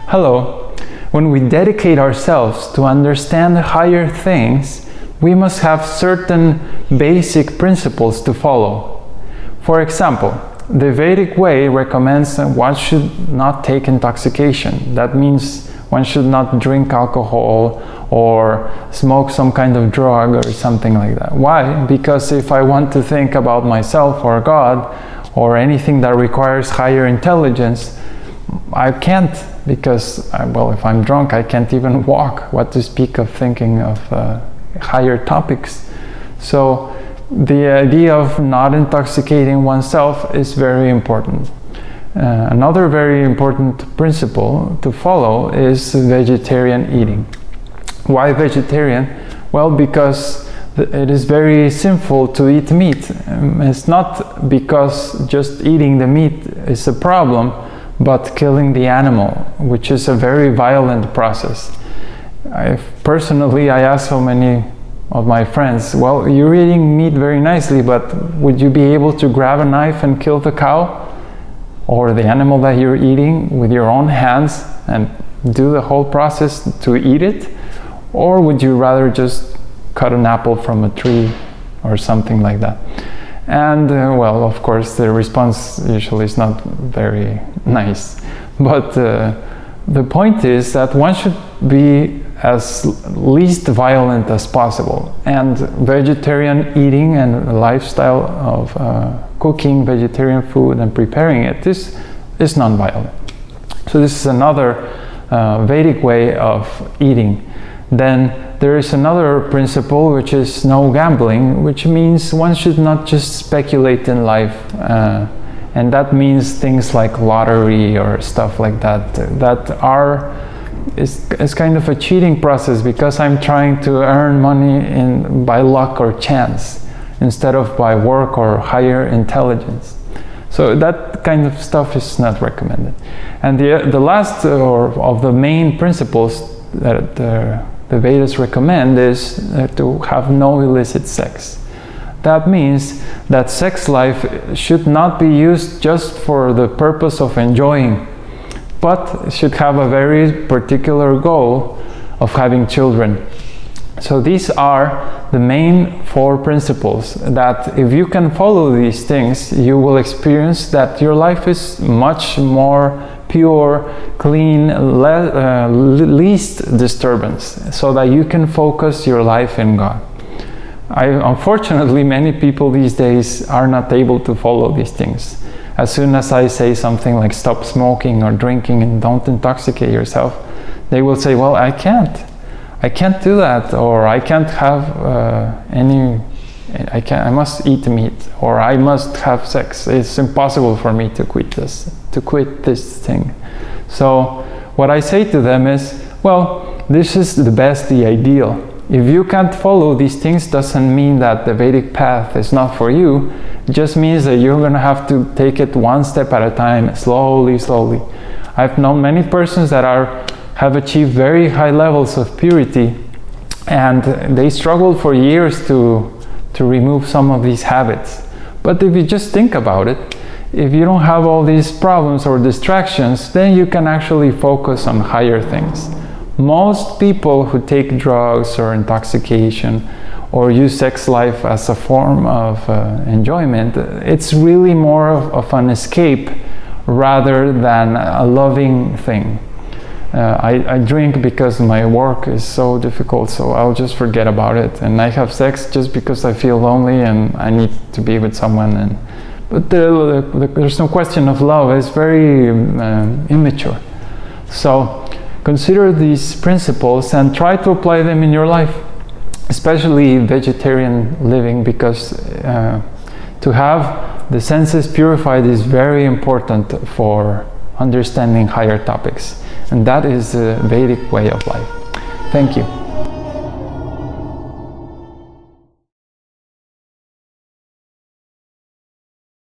Hello. When we dedicate ourselves to understand higher things, we must have certain basic principles to follow. For example, the Vedic Way recommends that one should not take intoxication. That means one should not drink alcohol or smoke some kind of drug or something like that. Why? Because if I want to think about myself or God or anything that requires higher intelligence, I can't, because, if I'm drunk, I can't even walk. What to speak of thinking of higher topics. So the idea of not intoxicating oneself is very important. Another very important principle to follow is vegetarian eating. Why vegetarian? Well, because it is very sinful to eat meat. It's not because just eating the meat is a problem, but killing the animal, which is a very violent process. Personally, I ask so many of my friends, well, you're eating meat very nicely, but would you be able to grab a knife and kill the cow or the animal that you're eating with your own hands and do the whole process to eat it? Or would you rather just cut an apple from a tree or something like that? And of course, the response usually is not very nice. But the point is that one should be as least violent as possible. And vegetarian eating and a lifestyle of cooking vegetarian food and preparing it is non-violent. So this is another Vedic way of eating. Then there is another principle, which is no gambling, which means one should not just speculate in life. And that means things like lottery or stuff like that, is kind of a cheating process, because I'm trying to earn money by luck or chance instead of by work or higher intelligence. So that kind of stuff is not recommended. And the last of the main principles that the Vedas recommend is to have no illicit sex. That means that sex life should not be used just for the purpose of enjoying, but should have a very particular goal of having children. So these are the main 4 principles that if you can follow these things, you will experience that your life is much more pure, clean, least disturbance, so that you can focus your life in God. Unfortunately, many people these days are not able to follow these things. As soon as I say something like stop smoking or drinking and don't intoxicate yourself, they will say, well, I can't do that, or I can't have I must eat meat, or I must have sex. It's impossible for me to quit this thing. So what I say to them is, well, this is the ideal. If you can't follow these things, doesn't mean that the Vedic path is not for you. It just means that you're going to have to take it one step at a time, slowly. I've known many persons that have achieved very high levels of purity, and they struggled for years to remove some of these habits. But if you just think about it, if you don't have all these problems or distractions, then you can actually focus on higher things. Most people who take drugs or intoxication or use sex life as a form of enjoyment, it's really more of an escape rather than a loving thing. I drink because my work is so difficult, so I'll just forget about it. And I have sex just because I feel lonely and I need to be with someone. But there's no question of love. It's very immature. So consider these principles and try to apply them in your life, especially vegetarian living, because to have the senses purified is very important for understanding higher topics. And that is the Vedic way of life. Thank you.